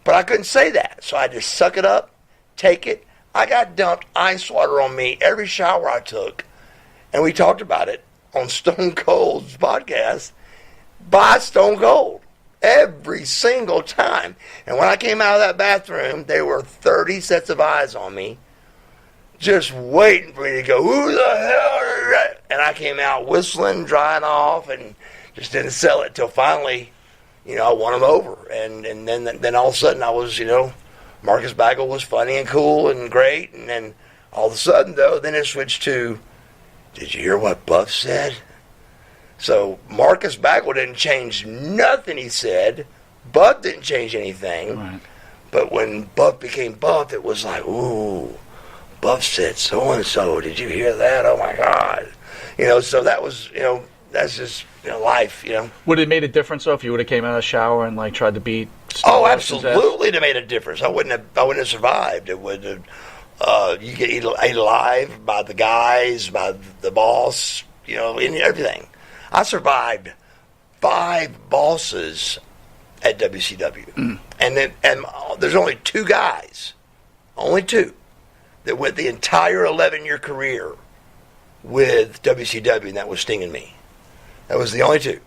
But I couldn't say that. So I just suck it up, take it. I got dumped ice water on me every shower I took. And we talked about it on Stone Cold's podcast by Stone Cold every single time. And when I came out of that bathroom, there were 30 sets of eyes on me just waiting for me to go, who the hell are you? And I came out whistling, drying off, and just didn't sell it till finally, I won them over. And then all of a sudden I was, Marcus Bagwell was funny and cool and great. And then all of a sudden, though, then it switched to, did you hear what Buff said? So Marcus Bagwell didn't change nothing he said. Buff didn't change anything. Right. But when Buff became Buff, it was like, ooh, Buff said so-and-so. Did you hear that? Oh, my God. So that was, that's just life, Would it have made a difference, though, if you would have came out of the shower and, tried to beat Steve Oh, Austin's ass? absolutely, it made a difference. I wouldn't have survived. It would have, You get eaten alive by the guys, by the boss, and everything. I survived 5 bosses at WCW. And there's only 2 guys, only 2, that went the entire 11-year career with WCW, and that was Sting and me. That was the only 2.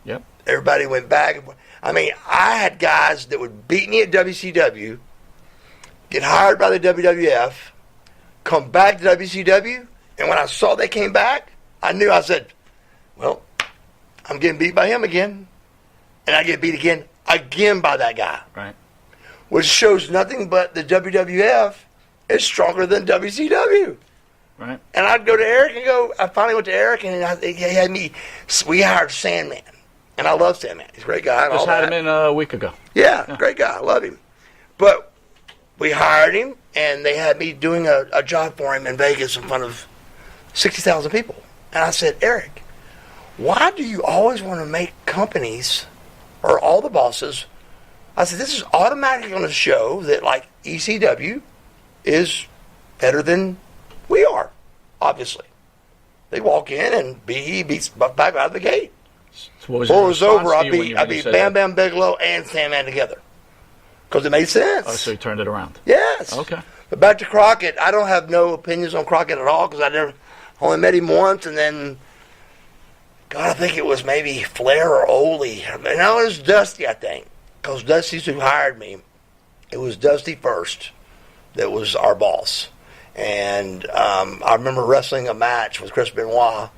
Yep. Everybody went back. I mean, I had guys that would beat me at WCW, get hired by the WWF, come back to WCW, and when I saw they came back, I said, well, I'm getting beat by him again. And I get beat again by that guy. Right. Which shows nothing but the WWF is stronger than WCW. Right. And I'd go to Eric and I finally went to Eric and he had me, we hired Sandman. And I love Sandman. He's a great guy. And Just all had that. him in a week ago. Yeah, great guy. I love him. But we hired him and they had me doing a job for him in Vegas in front of 60,000 people. And I said, Eric, why do you always want to make companies or all the bosses? I said, this is automatically going to show that, like, ECW is better than we are, obviously. They walk in and he beats Buff Bagwell out of the gate. So what was Before it your was response over, to you when you I beat Bam Bam Bigelow and Sandman together. Because it made sense. Oh, so you turned it around. Yes. Okay. But back to Crockett, I don't have no opinions on Crockett at all because I only met him once, and then, God, I think it was maybe Flair or Ole. No, it was Dusty, I think, because Dusty's who hired me. It was Dusty first that was our boss. And I remember wrestling a match with Chris Benoit.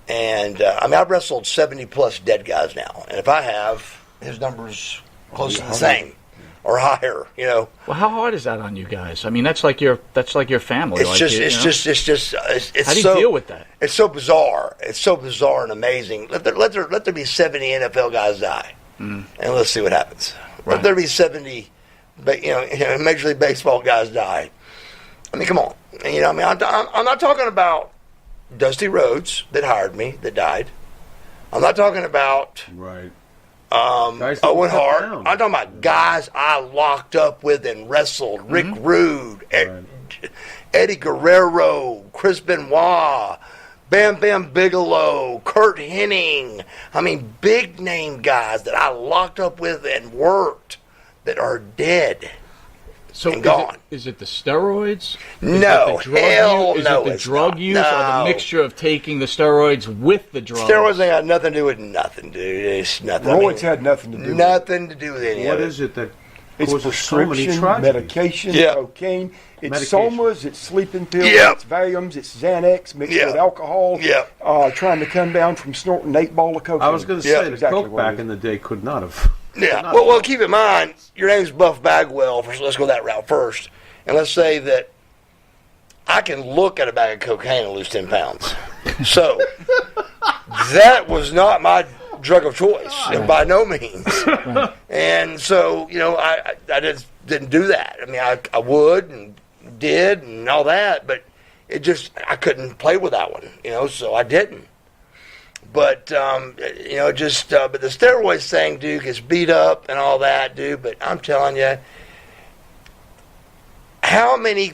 And, I've wrestled 70-plus dead guys now. And if I have, his number's close to the same. Or higher, Well, how hard is that on you guys? I mean, that's like your family. It's How do you so, deal with that? It's so bizarre. It's so bizarre and amazing. Let there be 70 NFL guys die, and let's see what happens. Right. Let there be 70, Major League Baseball guys die. I mean, come on. I'm not talking about Dusty Rhodes that hired me that died. I'm not talking about Right. Owen Hart. I'm talking about guys I locked up with and wrestled. Rick Rude, Eddie Guerrero, Chris Benoit, Bam Bam Bigelow, Kurt Hennig. I mean, big name guys that I locked up with and worked that are dead. So and gone. Is it the steroids? No, hell Is no, it the it's drug not. use or the No. mixture of taking the steroids with the drugs? Steroids ain't got nothing to do with nothing, dude. It's nothing. Roids had nothing to do with it. nothing to do with any What of it. is it that It's causes so many prescription, tragedies? medication, Yeah. cocaine. It's Medication. Somas, it's sleeping pills, Yeah. it's Valiums, it's Xanax mixed Yeah. with alcohol. Yeah. Trying to come down from snorting 8 ball of cocaine. I was going to Yeah, say, the exactly Coke what it back is. in the day could not have. Yeah. Not Well, keep in mind, your name's Buff Bagwell. Let's go that route first. And let's say that I can look at a bag of cocaine and lose 10 pounds. So that was not my drug of choice, and by no means. And so, I just didn't do that. I mean, I would and did and all that, but I couldn't play with that one, so I didn't. But, but the steroids thing, dude, gets beat up and all that, dude. But I'm telling you, how many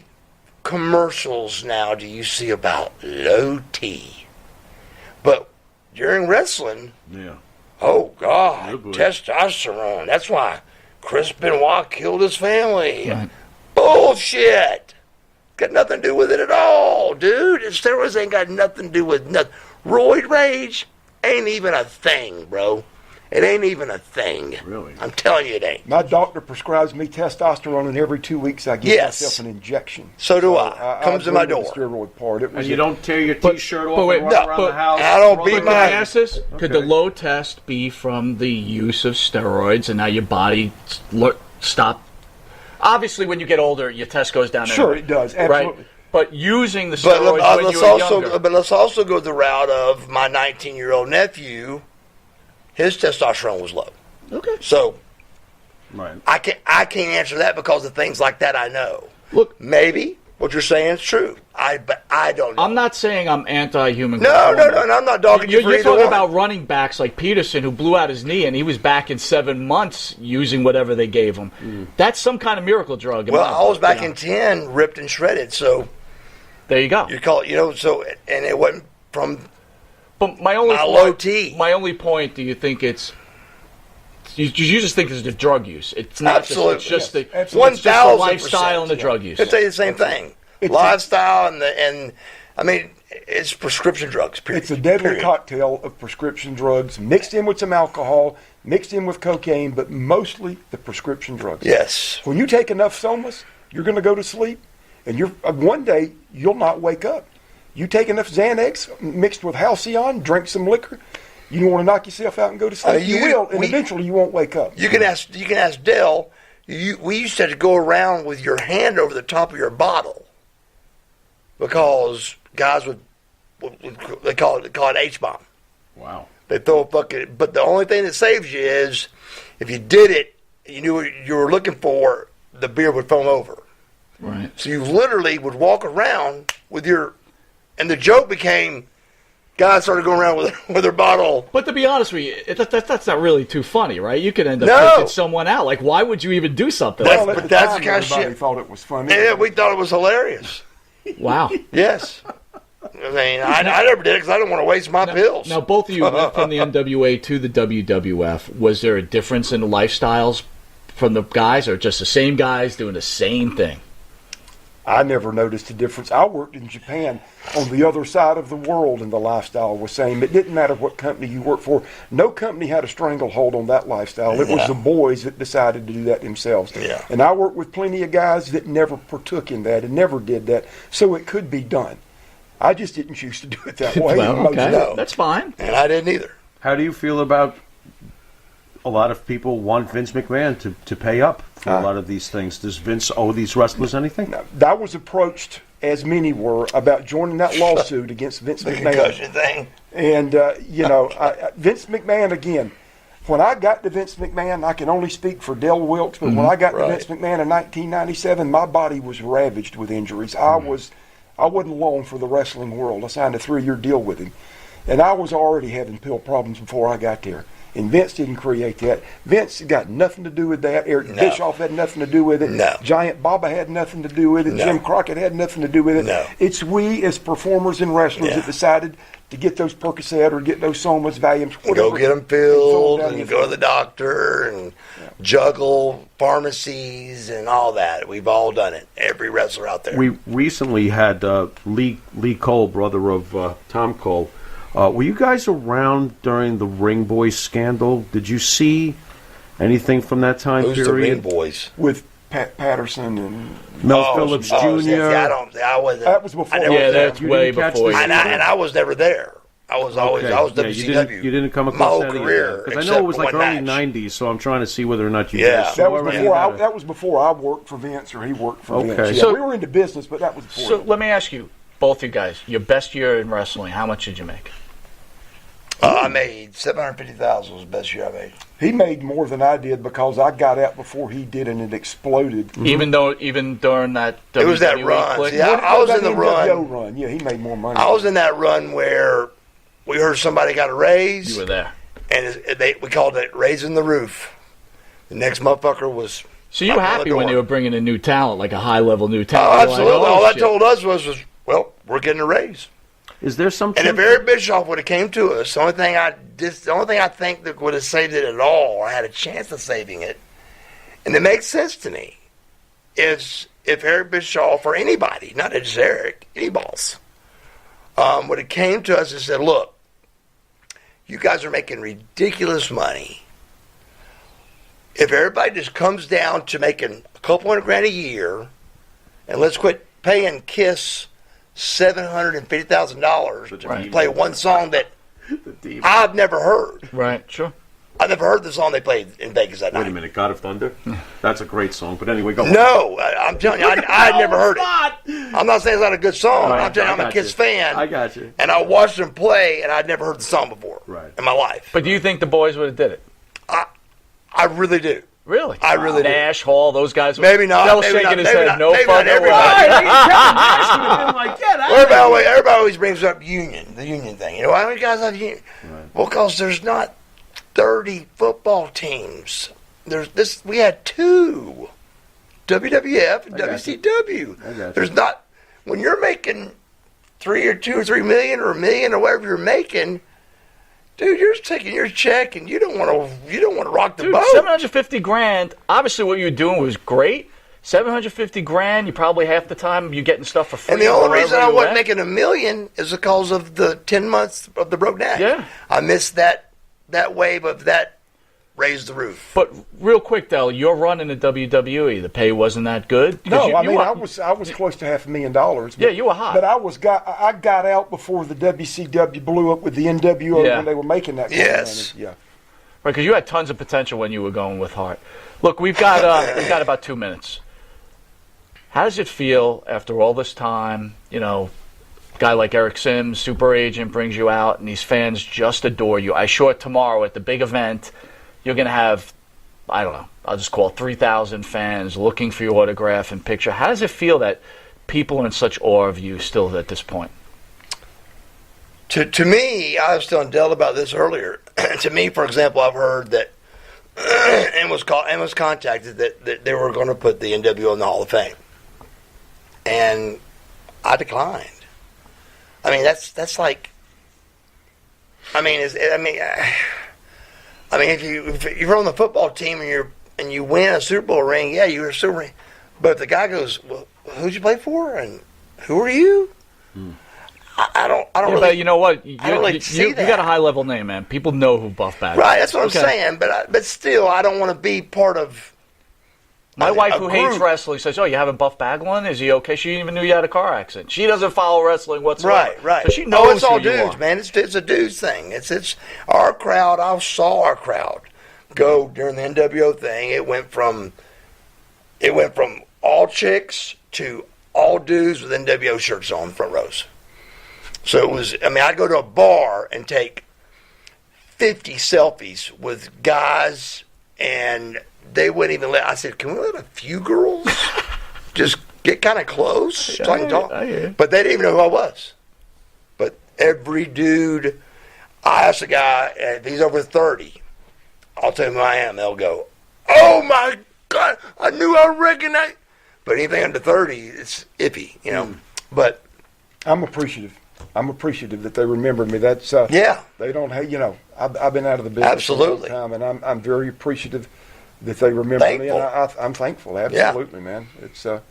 commercials now do you see about low T? But during wrestling, Yeah. oh, God, Oh, boy. testosterone. That's why Chris Benoit killed his family. Right. Bullshit. Got nothing to do with it at all, dude. Steroids ain't got nothing to do with nothing. Roid rage ain't even a thing, bro. It ain't even a thing. Really? I'm telling you it ain't. My doctor prescribes me testosterone, and every 2 weeks I give Yes. myself an injection. So do I. Comes to my agree with door. The steroid part. It was And you don't tear your But- T-shirt but off wait, and run no, around but the house. I don't rolling beat Can my- I ask this? Could the Okay. low test be from the use of steroids and now your body stop? Obviously, when you get older, your test goes down. Sure, anyway, it does. Right? Absolutely. But using the But steroids when you were younger. let's also go the route of my 19-year-old nephew. His testosterone was low. Okay. So Right. I can't answer that because of things like that I know. Look, Maybe what you're saying is true. But I don't know. I'm not saying I'm anti-human. No, I'm not dogging you for You're either talking one. about running backs like Peterson, who blew out his knee, and he was back in 7 months using whatever they gave him. That's some kind of miracle drug. Well, I was back in 10, ripped and shredded. So there you go. you call it, so, and it wasn't from But my only low point, T. My only point. Do you think it's? You just think it's the drug use. It's not. Absolutely. It's just the Yes, it's just the 1,000%, lifestyle and the drug use. I'd say the same thing. Lifestyle and I mean, it's prescription drugs. Period. It's a deadly Period. cocktail of prescription drugs mixed in with some alcohol, mixed in with cocaine, but mostly the prescription drugs. Yes. When you take enough somas, you're going to go to sleep, and one day you'll not wake up. You take enough Xanax mixed with Halcyon, drink some liquor, you want to knock yourself out and go to sleep. You will, and eventually you won't wake up. You can ask Dell. We used to have to go around with your hand over the top of your bottle because guys would they call it H-bomb. Wow. They throw a bucket, but the only thing that saves you is if you did it, you knew what you were looking for, the beer would foam over. Right. So you literally would walk around with and the joke became, guys started going around with their bottle. But to be honest with you, that's not really too funny, right? You could end up No. taking someone out. Like, why would you even do something? That's- like Well, at but the that's time, the kind of everybody shit- thought it was funny. Yeah, we thought it was hilarious. that? Wow. Yes. I mean, I never did it because I didn't want to waste my pills. Now, both of you went from the NWA to the WWF. Was there a difference in the lifestyles from the guys, or just the same guys doing the same thing? I never noticed a difference. I worked in Japan on the other side of the world, and the lifestyle was same. It didn't matter what company you worked for. No company had a stranglehold on that lifestyle. It was the boys that decided to do that themselves. Yeah. And I worked with plenty of guys that never partook in that and never did that, so it could be done. I just didn't choose to do it that way. Well, Most okay. No. That's fine. And I didn't either. How do you feel about a lot of people want Vince McMahon to pay up for a lot of these things? Does Vince owe these wrestlers anything? I was approached, as many were, about joining that lawsuit against Vince The McMahon. concussion thing. And, Vince McMahon, again, when I got to Vince McMahon, I can only speak for Del Wilkes, but when I got to Right. Vince McMahon in 1997, my body was ravaged with injuries. I wasn't long for the wrestling world. I signed a 3-year deal with him. And I was already having pill problems before I got there. And Vince didn't create that. Vince got nothing to do with that. Eric Bischoff had nothing to do with it. No. Giant Baba had nothing to do with it. No. Jim Crockett had nothing to do with it. No. It's we as performers and wrestlers Yeah. that decided to get those Percocet or get those Somas, Valiums, whatever. Go get them and throw filled them down and the go to the doctor and juggle pharmacies and all that. We've all done it. Every wrestler out there. We recently had Lee Cole, brother of Tom Cole. Were you guys around during the Ring Boys scandal? Did you see anything from that time Who's the period? Ring Boys? with Pat Patterson and Mel Phillips Jr. Yeah, I wasn't. that was before. I never Yeah, was there. that's You way didn't catch before. this? And I was never there. I was always Okay. I was Yeah, WCW. you didn't come my across whole any career. of that. Because I know except it was for like one early match. '90s, so I'm trying to see whether or not you Yeah. guys saw That was any before of that was before I worked for Vince or he worked for Okay. Vince. Yeah, So- we were into business, but that was before. So let me ask you, both you guys, your best year in wrestling, how much did you make? I made $750,000 was the best year I made. He made more than I did because I got out before he did and it exploded. Even during that It was that WWE run. click? See, I was That in the NWO run. Yeah, he made more money. I was in that run where we heard somebody got a raise. You were there. And we called it raising the roof. The next motherfucker was. So you were knocking on happy the when door. they were bringing in new talent, like a high-level new Oh, talent. You're like, absolutely. All that shit. told us was, well, we're getting a raise. Is there some? And if Eric Bischoff would have came to us, the only thing I think that would have saved it at all, or had a chance of saving it, and it makes sense to me, is if Eric Bischoff or anybody, not just Eric, any boss, would have came to us and said, "Look, you guys are making ridiculous money. If everybody just comes down to making a couple $100,000 a year, and let's quit paying Kiss $750,000 to Right. play one song that I've never heard. Right, sure. I've never heard the song they played in Vegas that Wait a night. minute, God of Thunder? That's a great song. But anyway, go on. No, I'm telling you, I'd never heard it. I'm not saying it's not a good song. Right, I'm telling you, I'm I a got Kiss you. fan. I got you. And I watched them play, and I'd never heard the song before Right. in my life. But do you think the boys would have did it? I really do. Really? I really do. Nash, Hall, those guys. Maybe not. Del Maybe shaking not, his maybe head. not, No maybe not fucking everybody. way. Hey, he's telling everybody always brings up the union thing. You know, how many guys have union? Right. Well, because there's not 30 football teams. We had 2, WWF and WCW. There's not, when you're making $2 or $3 million or $1 million or whatever you're making, dude, you're taking your check and you don't want to rock the boat. $750,000. Obviously, what you were doing was great. $750,000. You probably half the time you're getting stuff for free. And the only reason I wasn't making $1 million is because of the 10 months of the broke neck. Yeah, I missed that wave of that. Raise the roof. But real quick, Del, you're running the WWE. The pay wasn't that good. No, I was close to $500,000. Yeah, you were hot. But I got out before the WCW blew up with the NWO when they were making that. Yes. Yeah. Right, because you had tons of potential when you were going with Hart. Look, we've got about 2 minutes. How does it feel after all this time? You know, a guy like Eric Sims, super agent, brings you out, and these fans just adore you. I'm sure tomorrow at the big event, you're going to have, I don't know, I'll just call it 3,000 fans looking for your autograph and picture. How does it feel that people are in such awe of you still at this point? To me, I was telling Del about this earlier. To me, for example, I've heard that and was contacted that they were going to put the NWO in the Hall of Fame, and I declined. I mean, that's like, I mean, if you're on the football team and you win a Super Bowl ring, yeah, you're a Super ring. But if the guy goes, well, who'd you play for, and who are you? I don't really. But you know what? You that. got a high level name, man. People know who Buff Bagwell is. Right, that's what I'm saying. But still, I don't want to be part of. My wife, who hates wrestling, says, "Oh, you haven't Buff Bagwell? Is he okay?" She didn't even knew you had a car accident. She doesn't follow wrestling whatsoever. Right. So she knows it's all who you dudes, are. man. It's a dudes thing. It's our crowd. I saw our crowd go during the NWO thing. It went from all chicks to all dudes with NWO shirts on front rows. So it was. I mean, I'd go to a bar and take 50 selfies with guys, and they wouldn't even let. I said, "Can we let a few girls just get kind of close so I can talk?" But they didn't even know who I was. But every dude, I asked a guy if he's over 30, I'll tell him who I am. They'll go, "Oh my God, I knew I recognized." But anything under 30, it's iffy, you know. But I'm appreciative. That they remember me. That's yeah. They don't. You know, I've been out of the business Absolutely. for a long time, and I'm very appreciative that they remember me, and I'm thankful. Absolutely, man. It's a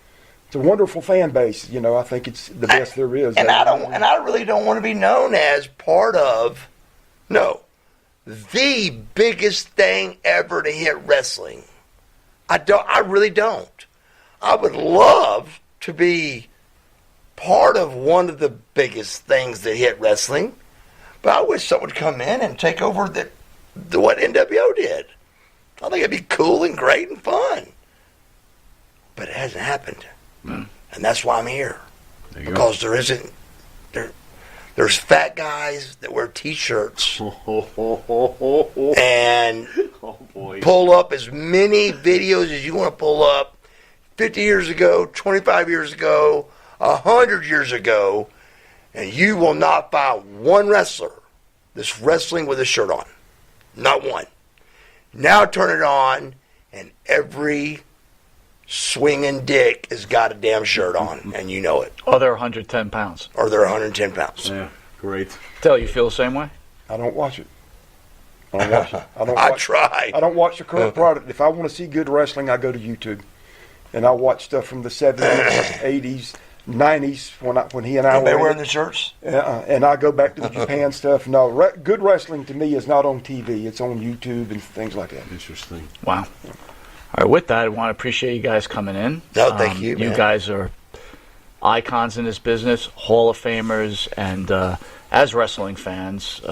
wonderful fan base. You know, I think it's the best there is. And I really don't want to be known as part of the biggest thing ever to hit wrestling. I really don't. I would love to be part of one of the biggest things that hit wrestling, but I wish someone would come in and take over what NWO did. I think it'd be cool and great and fun. But it hasn't happened. And that's why I'm here. Because there isn't. There's fat guys that wear T-shirts and pull up as many videos as you want to pull up 50 years ago, 25 years ago, 100 years ago, and you will not find one wrestler that's wrestling with a shirt on. Not one. Now turn it on, and every swinging dick has got a damn shirt on, and you know it. Or they're 110 pounds. Or they're 110 pounds. Yeah, great. Del, you feel the same way? I don't watch it. I try. I don't watch the current product. If I want to see good wrestling, I go to YouTube, and I watch stuff from the 70s, 80s, 90s when he and I They were wearing the shirts? and I go back to the Japan stuff. No, good wrestling to me is not on TV. It's on YouTube and things like that. Interesting. Wow. All right, with that, I want to appreciate you guys coming in. No, thank you, You man. guys are icons in this business, Hall of Famers, and as wrestling fans, we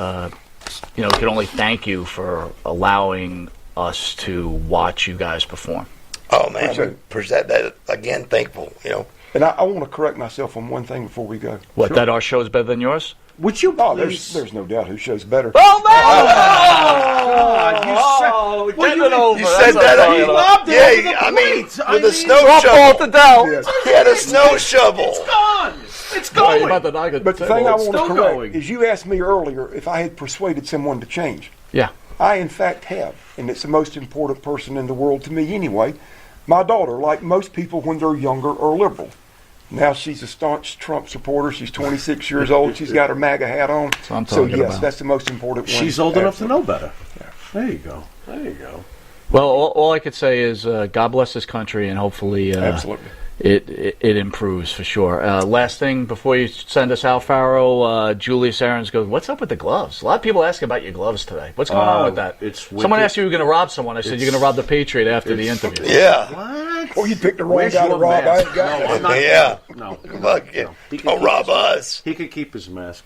can only thank you for allowing us to watch you guys perform. Oh, man. We present that again, thankful, you know. And I want to correct myself on one thing before we go. What, that our show is better than yours? Would you Oh, please? there's no doubt who shows better. Oh, no! God, you said, You said that. He lobbed it over the I mean, plate. with a snow Drop ball shovel. to Del. Yes. He had a snow shovel. It's gone. It's Sorry going. about the knock at But the table. thing I It's want to still correct going. is you asked me earlier if I had persuaded someone to change. Yeah. I, in fact, have. And it's the most important person in the world to me anyway. My daughter, like most people when they're younger, are liberal. Now she's a staunch Trump supporter. She's 26 years old. She's got her MAGA hat on. That's what I'm So, talking yes, about. that's the most important one. She's old enough to Absolutely. know better. There you go. There you go. Well, all I could say is God bless this country, and hopefully Absolutely. it improves for sure. Last thing before you send us out, Farrow, Julius Aarons goes, what's up with the gloves? A lot of people asking about your gloves today. What's going on with that? it's Someone wicked. asked you were going to rob someone. I said, you're going to rob the Patriot after the interview. Yeah. What? Oh, you picked the wrong Where's guy to your rob. I mask? ain't got No, that. I'm not. Yeah. No. Fuck it. He can Don't keep rob his- us. He could keep his mask.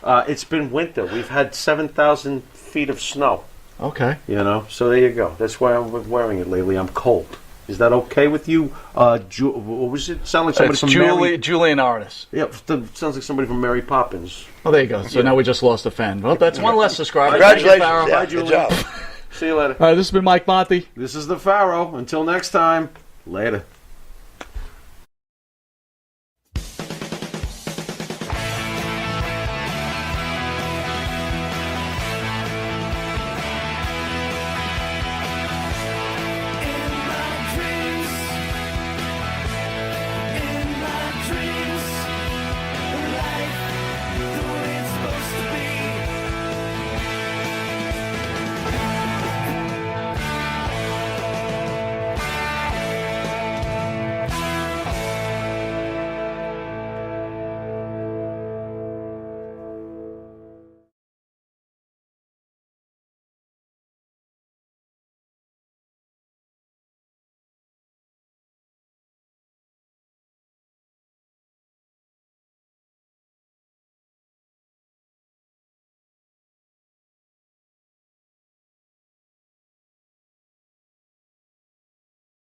It's been winter. We've had 7,000 feet of snow. Okay. You know, so there you go. That's why I'm wearing it lately. I'm cold. Is that okay with you? What was it? Sound like somebody It's from Mary? Julian Artis. Yeah, sounds like somebody from Mary Poppins. Oh, there you go. So now we just lost a fan. Well, that's one less subscriber. Congratulations. Thank you, Farrow. Yeah, Bye, good Julie. job. See you later. All right, this has been Mike Monty. This is the Pharaoh. Until next time, later.